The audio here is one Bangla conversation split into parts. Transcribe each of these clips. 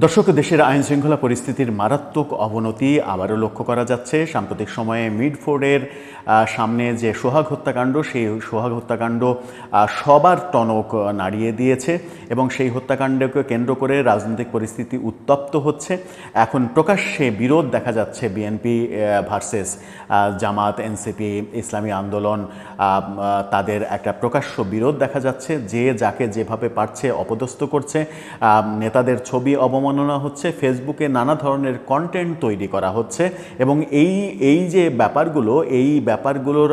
দর্শক, দেশের আইন শৃঙ্খলা পরিস্থিতির মারাত্মক অবনতি আবারও লক্ষ্য করা যাচ্ছে। সাম্প্রতিক সময়ে মিডফোর্ডের সামনে যে সোহাগ হত্যাকাণ্ড, সেই সোহাগ হত্যাকাণ্ড সবার টনক নাড়িয়ে দিয়েছে এবং সেই হত্যাকাণ্ডকে কেন্দ্র করে রাজনৈতিক পরিস্থিতি উত্তপ্ত হচ্ছে। এখন প্রকাশ্যে বিরোধ দেখা যাচ্ছে বিএনপি ভার্সেস জামাত, এনসিপি, ইসলামী আন্দোলন, তাদের একটা প্রকাশ্য বিরোধ দেখা যাচ্ছে। যে যাকে যেভাবে পারছে অপদস্থ করছে, নেতাদের ছবি অবমাননা হচ্ছে, ফেসবুকে নানা ধরনের কন্টেন্ট তৈরি করা হচ্ছে এবং এই যে ব্যাপারগুলো, এই ব্যাপারগুলোর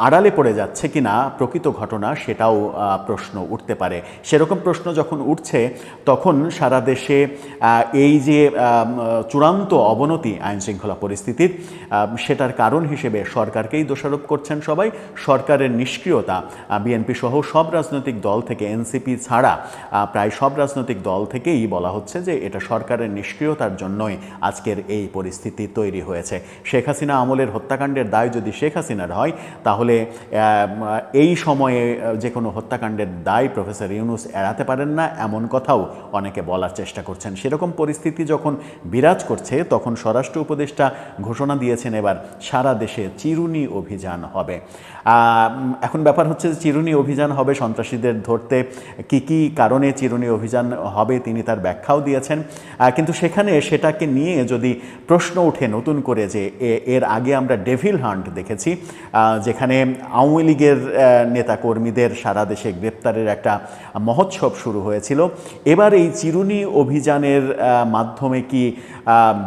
আড়ালে পড়ে যাচ্ছে কিনা প্রকৃত ঘটনা, সেটাও প্রশ্ন উঠতে পারে। সেরকম প্রশ্ন যখন উঠছে তখন সারা দেশে এই যে চূড়ান্ত অবনতি আইন শৃঙ্খলা পরিস্থিতির, সেটার কারণ হিসেবে সরকারকেই দোষারোপ করছেন সবাই। সরকারের নিষ্ক্রিয়তা, বিএনপি সহ সব রাজনৈতিক দল থেকে, এনসিপি ছাড়া প্রায় সব রাজনৈতিক দল থেকেই বলা হচ্ছে যে এটা সরকারের নিষ্ক্রিয়তার জন্যই আজকের এই পরিস্থিতি তৈরি হয়েছে। শেখ হাসিনা আমলের হত্যাকাণ্ডের দায় যদি শেখ হাসিনার হয়, তাহলে এই সময়ে যে কোনো হত্যাকাণ্ডের দায় প্রফেসর ইউনূস এড়াতে পারেন না, এমন কথাও অনেকে বলার চেষ্টা করছেন। সেরকম পরিস্থিতি যখন বিরাজ করছে, তখন স্বরাষ্ট্র উপদেষ্টা ঘোষণা দিয়েছেন এবার সারা দেশে চিরুনি অভিযান হবে। এখন ব্যাপার হচ্ছে যে চিরুনি অভিযান হবে সন্ত্রাসীদের ধরতে। কি কারণে চিরুনি অভিযান হবে তিনি তার ব্যাখ্যাও দিয়েছেন, কিন্তু সেটাকে নিয়ে যদি প্রশ্ন ওঠে নতুন করে যে এর আগে আমরা ডেভিল হান্ট দেখেছি, যেখানে আওয়ামী লীগের নেতাকর্মীদের সারা দেশে গ্রেপ্তারের একটা মহোৎসব শুরু হয়েছিল। এবার এই চিরুনি অভিযানের মাধ্যমে কি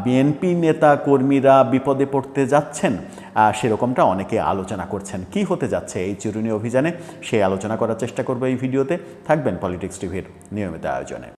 বিএনপি নেতা কর্মীরা বিপদে পড়তে যাচ্ছেন? সেরকমটা অনেকে আলোচনা করছেন। কি হতে যাচ্ছে এই চিরুনি অভিযানে, সেই আলোচনা করার চেষ্টা করবো এই ভিডিওতে। থাকবেন পলিটিক্স টিভির নিয়মিত আয়োজনে।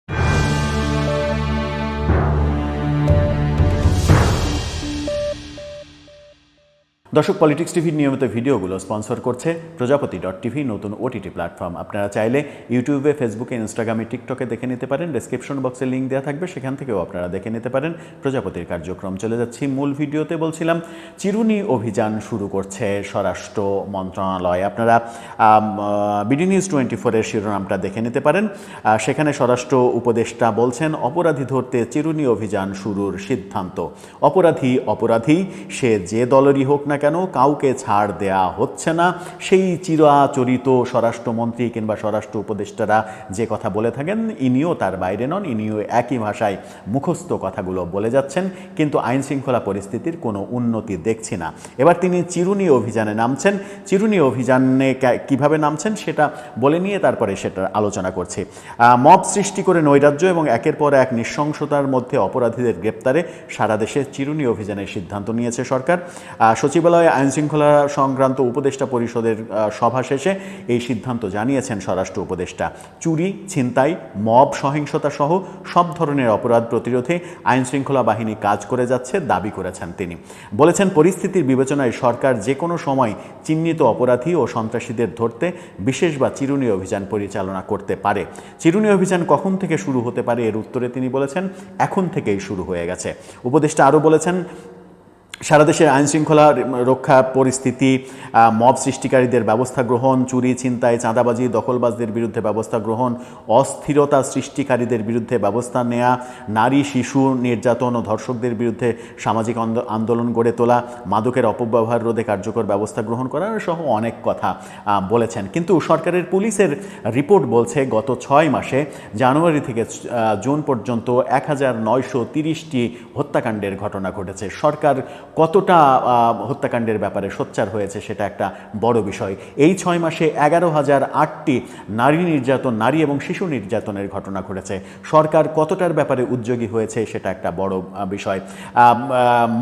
দর্শক, পলিটিক্স টিভির নিয়মিত ভিডিওগুলো স্পন্সর করছে প্রজাপতি.টিভি, নতুন ওটিটি প্ল্যাটফর্ম। আপনারা চাইলে ইউটিউবে, ফেসবুকে, ইনস্টাগ্রামে, টিকটকে দেখে নিতে পারেন। ডেসক্রিপশন বক্সে লিঙ্ক দেওয়া থাকবে, সেখান থেকেও আপনারা দেখে নিতে পারেন প্রজাপতির কার্যক্রম। চলে যাচ্ছি মূল ভিডিওতে। বলছিলাম, চিরুনি অভিযান শুরু করছে স্বরাষ্ট্র মন্ত্রণালয়। আপনারা বিডি নিউজ 24-এর শিরোনামটা দেখে নিতে পারেন। সেখানে স্বরাষ্ট্র উপদেষ্টা বলছেন, অপরাধী ধরতে চিরুনি অভিযান শুরুর সিদ্ধান্ত। অপরাধী সে যে দলেরই হোক না কেন, কাউকে ছাড় দেয়া হচ্ছে না। সেই চিরাচরিত স্বরাষ্ট্রমন্ত্রী কিংবা স্বরাষ্ট্র উপদেষ্টারা যে কথা বলে থাকেন, ইনিও তার বাইরে নন। ইনিও একই ভাষায় মুখস্থ কথাগুলো বলে যাচ্ছেন, কিন্তু আইন শৃঙ্খলা পরিস্থিতির কোনো উন্নতি দেখছি না। এবার তিনি চিরুনি অভিযানে নামছেন। চিরুনি অভিযানে কিভাবে নামছেন সেটা বলে নিয়ে তারপরে সেটার আলোচনা করছি। মব সৃষ্টি করে নৈরাজ্য এবং একের পর এক নৃশংসতার মধ্যে অপরাধীদের গ্রেপ্তারে সারা দেশে চিরুনি অভিযানের সিদ্ধান্ত নিয়েছে সরকার। সচিবালয়ে আইন শৃঙ্খলা সংক্রান্ত উপদেষ্টা পরিষদের সভা শেষে এই সিদ্ধান্ত জানিয়েছেন স্বরাষ্ট্র উপদেষ্টা। চুরি, ছিনতাই, মব সহিংসতা সহ সব ধরনের অপরাধ প্রতিরোধে আইন শৃঙ্খলা বাহিনী কাজ করে যাচ্ছে দাবি করেছেন তিনি। বলেছেন, পরিস্থিতির বিবেচনায় সরকার যে কোনো সময় চিহ্নিত অপরাধী ও সন্ত্রাসীদের ধরতে বিশেষ বা চিরুনি অভিযান পরিচালনা করতে পারে। চিরুনি অভিযান কখন থেকে শুরু হতে পারে এর উত্তরে তিনি বলেছেন, এখন থেকেই শুরু হয়ে গেছে। উপদেষ্টা আরও বলেছেন, সারা দেশের আইনশৃঙ্খলা রক্ষা পরিস্থিতি, মব সৃষ্টিকারীদের ব্যবস্থা গ্রহণ, চুরি, ছিনতাই, চাঁদাবাজি, দখলবাজদের বিরুদ্ধে ব্যবস্থা গ্রহণ, অস্থিরতা সৃষ্টিকারীদের বিরুদ্ধে ব্যবস্থা নেওয়া, নারী শিশু নির্যাতন ও ধর্ষকদের বিরুদ্ধে সামাজিক আন্দোলন গড়ে তোলা, মাদকের অপব্যবহার রোধে কার্যকর ব্যবস্থা গ্রহণ করা সহ অনেক কথা বলেছেন। কিন্তু সরকারের পুলিশের রিপোর্ট বলছে, গত 6 মাসে জানুয়ারি থেকে জুন পর্যন্ত 1930টি হত্যাকাণ্ডের ঘটনা ঘটেছে। সরকার কতটা হত্যাকাণ্ডের ব্যাপারে সোচ্চার হয়েছে সেটা একটা বড় বিষয়। এই 6 মাসে 11,008টি নারী এবং শিশু নির্যাতনের ঘটনা ঘটেছে। সরকার কতটার ব্যাপারে উদ্যোগী হয়েছে সেটা একটা বড় বিষয়।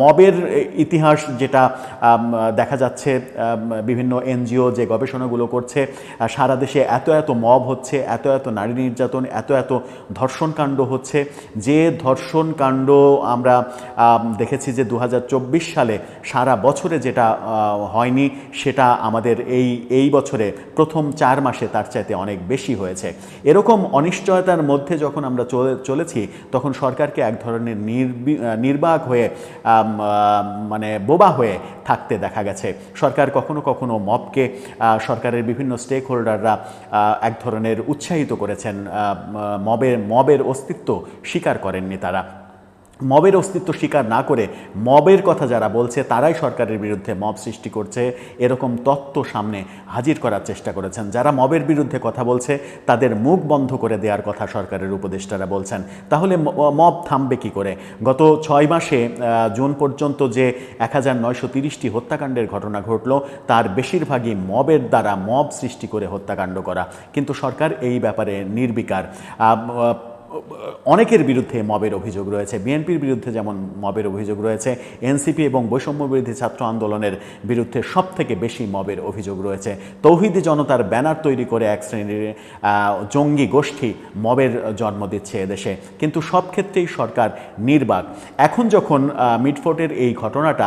মবের ইতিহাস যেটা দেখা যাচ্ছে, বিভিন্ন এনজিও যে গবেষণাগুলো করছে, সারা দেশে এত মব হচ্ছে, এত নারী নির্যাতন, এত ধর্ষণকাণ্ড হচ্ছে। যে ধর্ষণকাণ্ড আমরা দেখেছি যে 2024 সালে সারা বছরে যেটা হয়নি সেটা আমাদের এই বছরে প্রথম 4 মাসে তার চাইতে অনেক বেশি হয়েছে। এরকম অনিশ্চয়তার মধ্যে যখন আমরা চলেছি তখন সরকারকে এক ধরনের নির্বাক হয়ে মানে বোবা হয়ে থাকতে দেখা গেছে। সরকার কখনো কখনো মবকে, সরকারের বিভিন্ন স্টেক হোল্ডাররা এক ধরনের উৎসাহিত করেছেন, মবের অস্তিত্ব স্বীকার করেননি তারা। মবের অস্তিত্ব স্বীকার না করে মবের কথা যারা বলছে তারাই সরকারের বিরুদ্ধে মব সৃষ্টি করছে এরকম তত্ত্ব সামনে হাজির করার চেষ্টা করেছেন। যারা মবের বিরুদ্ধে কথা বলছে তাদের মুখ বন্ধ করে দেওয়ার কথা সরকারের উপদেষ্টারা বলছেন। তাহলে মব থামবে কি করে? গত 6 মাসে জুন পর্যন্ত যে 1930টি হত্যাকাণ্ডের ঘটনা ঘটল তার বেশিরভাগই মবের দ্বারা, মব সৃষ্টি করে হত্যাকাণ্ড করা। কিন্তু সরকার এই ব্যাপারে নির্বিকার। অনেকের বিরুদ্ধে মবের অভিযোগ রয়েছে, বিএনপির বিরুদ্ধে যেমন মবের অভিযোগ রয়েছে, এনসিপি এবং বৈষম্য বিরোধী ছাত্র আন্দোলনের বিরুদ্ধে সবথেকে বেশি মবের অভিযোগ রয়েছে। তৌহিদি জনতার ব্যানার তৈরি করে এক শ্রেণীর জঙ্গি গোষ্ঠী মবের জন্ম দিচ্ছে এদেশে, কিন্তু সব ক্ষেত্রেই সরকার নির্বাক। এখন যখন মিটফোর্টের এই ঘটনাটা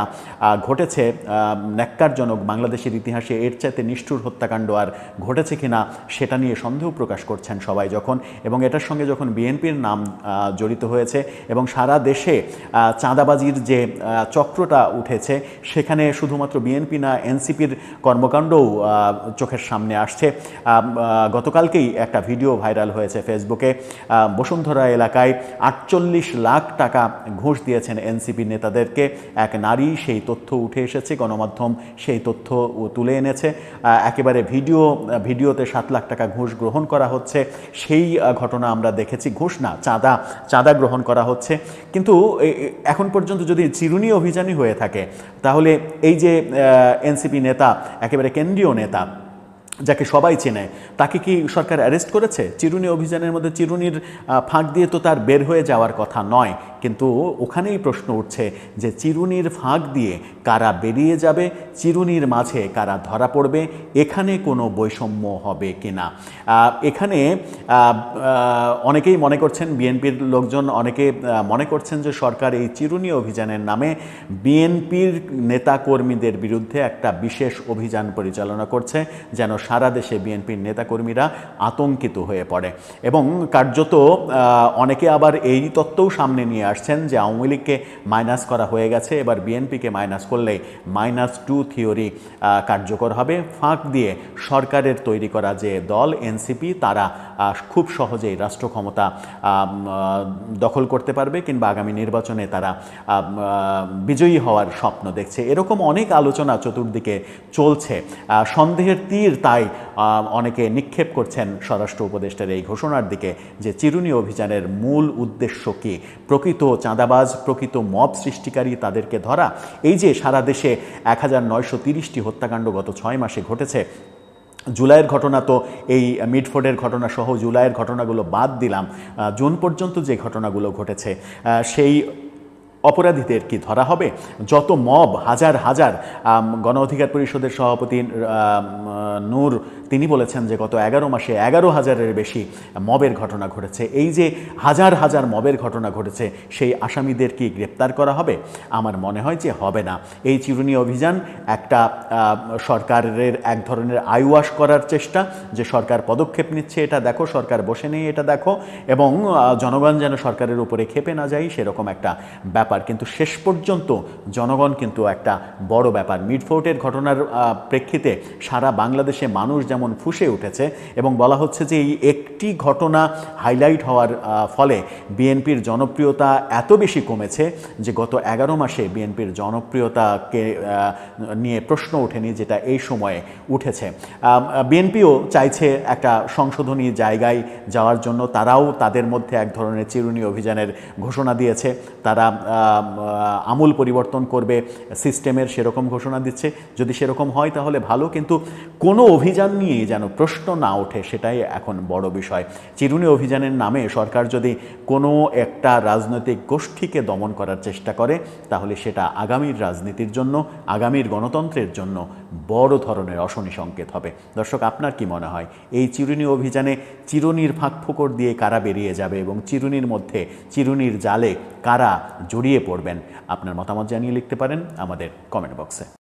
ঘটেছে, ন্যাক্কারজনক, বাংলাদেশের ইতিহাসে এর চাইতে নিষ্ঠুর হত্যাকাণ্ড আর ঘটেছে কিনা সেটা নিয়ে সন্দেহ প্রকাশ করছেন সবাই যখন, এবং এটার সঙ্গে যখন বিএনপির নাম জড়িত হয়েছে এবং সারা দেশে চাঁদাবাজির যে চক্রটা উঠেছে সেখানে শুধুমাত্র বিএনপি না, এনসিপির কর্মকাণ্ডও চোখের সামনে আসছে। গতকালকেই একটা ভিডিও ভাইরাল হয়েছে ফেসবুকে। বসুন্ধরা এলাকায় 48 লাখ টাকা ঘুষ দিয়েছেন এনসিপি নেতাদেরকে এক নারী, সেই তথ্য উঠে এসেছে, গণমাধ্যম সেই তথ্য তুলে এনেছে। একেবারে ভিডিওতে 7 লাখ টাকা ঘুষ গ্রহণ করা হচ্ছে, সেই ঘটনা আমরা দেখেছি। ঘুষ না, চাঁদা গ্রহণ করা হচ্ছে। কিন্তু এখন পর্যন্ত যদি চিরুনি অভিযানই হয়ে থাকে তাহলে এই যে এনসিপি নেতা, একেবারে কেন্দ্রীয় নেতা যাকে সবাই চেনে, তাকে কি সরকার অ্যারেস্ট করেছে? চিরুনি অভিযানের মধ্যে চিরুনির ফাঁক দিয়ে তো তার বের হয়ে যাওয়ার কথা নয়, কিন্তু ওখানেই প্রশ্ন উঠছে যে চিরুনির ফাঁক দিয়ে কারা বেরিয়ে যাবে, চিরুনির মাঝে কারা ধরা পড়বে, এখানে কোনো বৈষম্য হবে কিনা। এখানে অনেকেই মনে করছেন, বিএনপির লোকজন অনেকে মনে করছেন যে সরকার এই চিরুনি অভিযানের নামে বিএনপির নেতাকর্মীদের বিরুদ্ধে একটা বিশেষ অভিযান পরিচালনা করছে, যেন সারা দেশে বিএনপির নেতাকর্মীরা আতঙ্কিত হয়ে পড়ে। এবং কার্যত অনেকে আবার এই তত্ত্বও সামনে নিয়ে আসছেন যে আওয়ামী লীগকে মাইনাস করা হয়ে গেছে, এবার বিএনপিকে মাইনাস করলে -2 থিওরি কার্যকর হবে। ফাঁক দিয়ে সরকারের তৈরি করা যে দল এনসিপি, তারা খুব সহজেই রাষ্ট্র ক্ষমতা দখল করতে পারবে কিংবা আগামী নির্বাচনে তারা বিজয়ী হওয়ার স্বপ্ন দেখছে। এরকম অনেক আলোচনা চতুর্দিকে চলছে। সন্দেহের তীর তাই অনেকে নিক্ষেপ করছেন স্বরাষ্ট্র উপদেষ্টার এই ঘোষণার দিকে যে চিরুনি অভিযানের মূল উদ্দেশ্য কি? প্রকৃত চাঁদাবাজ, প্রকৃত মব সৃষ্টিকারী তাদেরকে ধরা। এই যে সারা দেশে 1930টি হত্যাকাণ্ড গত 6 মাসে ঘটেছে, জুলাইয়ের ঘটনা তো, এই মিটফোর্ডের ঘটনা সহ জুলাইয়ের ঘটনাগুলো বাদ দিলাম, জুন পর্যন্ত যে ঘটনাগুলো ঘটেছে সেই অপরাধীদের কি ধরা হবে? যত মব, হাজার হাজার, গণ অধিকার পরিষদের সভাপতি নূর তিনি বলেছেন যে গত 11 মাসে 11,000-এর বেশি মবের ঘটনা ঘটেছে। এই যে হাজার হাজার মবের ঘটনা ঘটেছে, সেই আসামিদের কি গ্রেপ্তার করা হবে? আমার মনে হয় যে হবে না। এই চিরুনি অভিযান একটা সরকারের এক ধরনের আইওয়াশ করার চেষ্টা, যে সরকার পদক্ষেপ নিচ্ছে এটা দেখো, সরকার বসে নেই এটা দেখো, এবং জনগণ যেন সরকারের উপরে ক্ষেপে না যায় সেরকম একটা ব্যাপার। কিন্তু শেষ পর্যন্ত জনগণ কিন্তু একটা বড় ব্যাপার। মিটফোর্টের ঘটনার প্রেক্ষিতে সারা বাংলাদেশে মানুষ যেমন ফুঁসে উঠেছে, এবং বলা হচ্ছে যে এই একটি ঘটনা হাইলাইট হওয়ার ফলে বিএনপির জনপ্রিয়তা এত বেশি কমেছে যে গত 11 মাসে বিএনপির জনপ্রিয়তাকে নিয়ে প্রশ্ন ওঠেনি, যেটা এই সময়ে উঠেছে। বিএনপিও চাইছে একটা সংশোধনী জায়গায় যাওয়ার জন্য, তারাও তাদের মধ্যে এক ধরনের চিরুনি অভিযানের ঘোষণা দিয়েছে। তারা আমূল পরিবর্তন করবে সিস্টেমের, সেরকম ঘোষণা দিচ্ছে। যদি সেরকম হয় তাহলে ভালো, কিন্তু কোনো অভিযান নিয়ে নিয়ে যেন প্রশ্ন না ওঠে, সেটাই এখন বড় বিষয়। চিরুনি অভিযানের নামে সরকার যদি কোনো একটা রাজনৈতিক গোষ্ঠীকে দমন করার চেষ্টা করে, তাহলে সেটা আগামীর রাজনীতির জন্য, আগামীর গণতন্ত্রের জন্য বড় ধরনের অশনি সংকেত হবে। দর্শক, আপনার কি মনে হয় এই চিরুনি অভিযানে চিরুনির ফাঁকফোকর দিয়ে কারা বেরিয়ে যাবে এবং চিরুনির মধ্যে, চিরুনির জালে কারা জড়িয়ে পড়বেন? আপনার মতামত জানিয়ে লিখতে পারেন আমাদের কমেন্ট বক্সে।